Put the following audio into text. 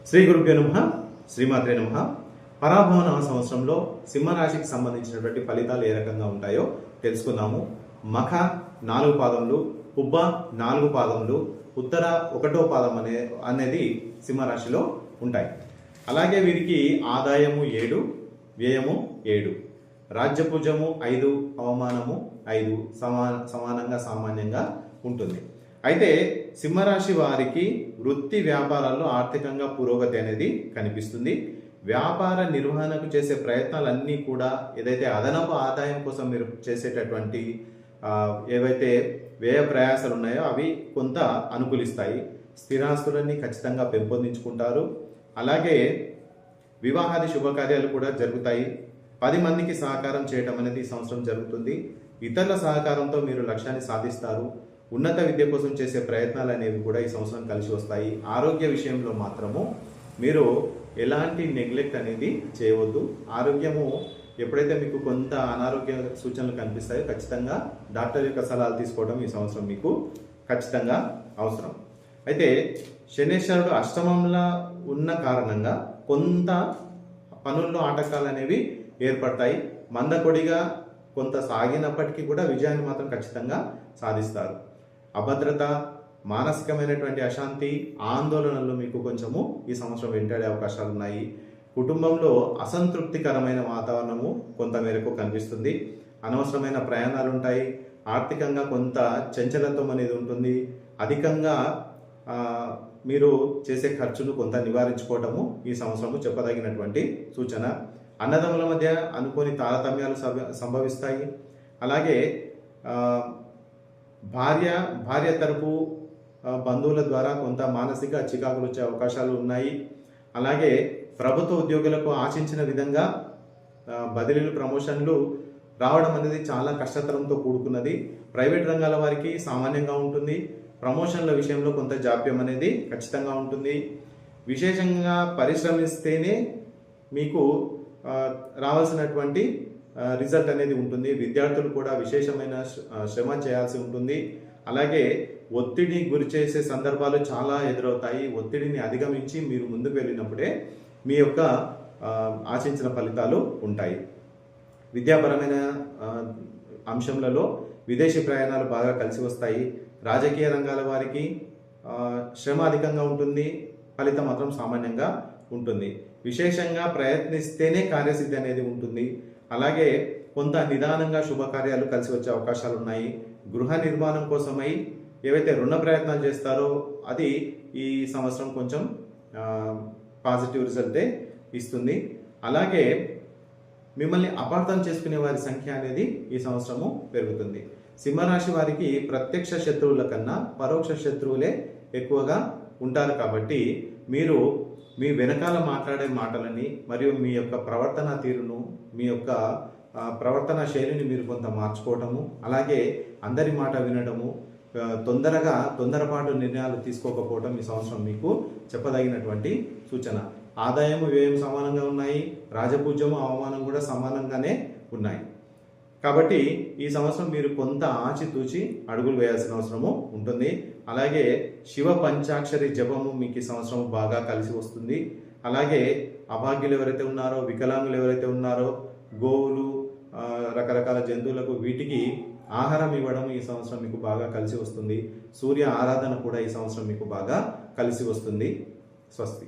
శ్రీ గురుభ్యో నమః. శ్రీమాత్రే నమః. పరాభవ నవ సంవత్సరంలో సింహరాశికి సంబంధించినటువంటి ఫలితాలు ఏ రకంగా ఉంటాయో తెలుసుకుందాము. మఖ 4 పాదములు, పుబ్బ 4 పాదములు, ఉత్తర 1వ పాదం అనేది సింహరాశిలో ఉంటాయి. అలాగే వీరికి ఆదాయము 7, వ్యయము 7, రాజ్యపూజము 5, అవమానము 5 సమానంగా సామాన్యంగా ఉంటుంది. అయితే సింహరాశి వారికి వృత్తి వ్యాపారాల్లో ఆర్థికంగా పురోగతి అనేది కనిపిస్తుంది. వ్యాపార నిర్వహణకు చేసే ప్రయత్నాలన్నీ కూడా ఏదైతే అదనపు ఆదాయం కోసం మీరు చేసేటటువంటి ఏవైతే వ్యయ ప్రయాసాలు ఉన్నాయో అవి కొంత అనుకూలిస్తాయి. స్థిరాస్తులన్నీ ఖచ్చితంగా పెంపొందించుకుంటారు. అలాగే వివాహాది శుభకార్యాలు కూడా జరుగుతాయి. 10 మందికి సహకారం చేయటం అనేది ఈ సంవత్సరం జరుగుతుంది. ఇతరుల సహకారంతో మీరు లక్ష్యాన్ని సాధిస్తారు. ఉన్నత విద్య కోసం చేసే ప్రయత్నాలు అనేవి కూడా ఈ సంవత్సరం కలిసి వస్తాయి. ఆరోగ్య విషయంలో మాత్రము మీరు ఎలాంటి నెగ్లెక్ట్ అనేది చేయవద్దు. ఆరోగ్యము ఎప్పుడైతే మీకు కొంత అనారోగ్య సూచనలు కనిపిస్తాయో ఖచ్చితంగా డాక్టర్ యొక్క సలహాలు తీసుకోవడం ఈ సంవత్సరం మీకు ఖచ్చితంగా అవసరం. అయితే శనేశ్వరుడు అష్టమంలో ఉన్న కారణంగా కొంత పనుల్లో ఆటంకాలు అనేవి ఏర్పడతాయి. మందకొడిగా కొంత సాగినప్పటికీ కూడా విజయాన్ని మాత్రం ఖచ్చితంగా సాధిస్తారు. అభద్రత, మానసికమైనటువంటి అశాంతి, ఆందోళనలు మీకు కొంచెము ఈ సంవత్సరం వెంటాడే అవకాశాలు ఉన్నాయి. కుటుంబంలో అసంతృప్తికరమైన వాతావరణము కొంత మేరకు కనిపిస్తుంది. అనవసరమైన ప్రయాణాలు ఉంటాయి. ఆర్థికంగా కొంత చంచలత్వం అనేది ఉంటుంది. అధికంగా మీరు చేసే ఖర్చును కొంత నివారించుకోవటము ఈ సంవత్సరము చెప్పదగినటువంటి సూచన. అన్నదమ్ముల మధ్య అనుకోని తారతమ్యాలు సంభవిస్తాయి. అలాగే భార్య తరపు బంధువుల ద్వారా కొంత మానసిక చికాకులు వచ్చే అవకాశాలు ఉన్నాయి. అలాగే ప్రభుత్వ ఉద్యోగులకు ఆశించిన విధంగా బదిలీలు, ప్రమోషన్లు రావడం అనేది చాలా కష్టతరంతో కూడుకున్నది. ప్రైవేట్ రంగాల వారికి సామాన్యంగా ఉంటుంది. ప్రమోషన్ల విషయంలో కొంత జాప్యం అనేది ఖచ్చితంగా ఉంటుంది. విశేషంగా పరిశ్రమిస్తేనే మీకు రావాల్సినటువంటి రిజల్ట్ అనేది ఉంటుంది. విద్యార్థులు కూడా విశేషమైన శ్రమ చేయాల్సి ఉంటుంది. అలాగే ఒత్తిడిని గురి చేసే సందర్భాలు చాలా ఎదురవుతాయి. ఒత్తిడిని అధిగమించి మీరు ముందుకు వెళ్ళినప్పుడే మీ యొక్క ఆశించిన ఫలితాలు ఉంటాయి. విద్యాపరమైన అంశంలలో విదేశీ ప్రయాణాలు బాగా కలిసి వస్తాయి. రాజకీయ రంగాల వారికి శ్రమ అధికంగా ఉంటుంది. ఫలితం మాత్రం సామాన్యంగా ఉంటుంది. విశేషంగా ప్రయత్నిస్తేనే కార్యసిద్ధి అనేది ఉంటుంది. అలాగే కొంత నిదానంగా శుభకార్యాలు కలిసి వచ్చే అవకాశాలు ఉన్నాయి. గృహ నిర్మాణం కోసమై ఏవైతే రుణ ప్రయత్నాలు చేస్తారో అది ఈ సంవత్సరం కొంచెం పాజిటివ్ రిజల్టే ఇస్తుంది. అలాగే మిమ్మల్ని అపార్థం చేసుకునే వారి సంఖ్య అనేది ఈ సంవత్సరము పెరుగుతుంది. సింహరాశి వారికి ప్రత్యక్ష శత్రువుల కన్నా పరోక్ష శత్రువులే ఎక్కువగా ఉంటారు. కాబట్టి మీరు మీ వెనకాల మాట్లాడే మాటలని మరియు మీ యొక్క ప్రవర్తన తీరును, మీ యొక్క ప్రవర్తన శైలిని మీరు కొంత మార్చుకోవటము, అలాగే అందరి మాట వినడము, తొందరపాటు నిర్ణయాలు తీసుకోకపోవడం ఈ సంవత్సరం మీకు చెప్పదగినటువంటి సూచన. ఆదాయము, వ్యయం సమానంగా ఉన్నాయి. రాజపూజ్యము, అవమానం కూడా సమానంగానే ఉన్నాయి. కాబట్టి ఈ సంవత్సరం మీరు కొంత ఆచితూచి అడుగులు వేయాల్సిన అవసరము ఉంటుంది. అలాగే శివ పంచాక్షరి జపము మీకు ఈ సంవత్సరం బాగా కలిసి వస్తుంది. అలాగే అభాగ్యులు ఎవరైతే ఉన్నారో, వికలాంగులు ఎవరైతే ఉన్నారో, గోవులు, రకరకాల జంతువులకు వీటికి ఆహారం ఇవ్వడం ఈ సంవత్సరం మీకు బాగా కలిసి వస్తుంది. సూర్య ఆరాధన కూడా ఈ సంవత్సరం మీకు బాగా కలిసి వస్తుంది. స్వస్తి.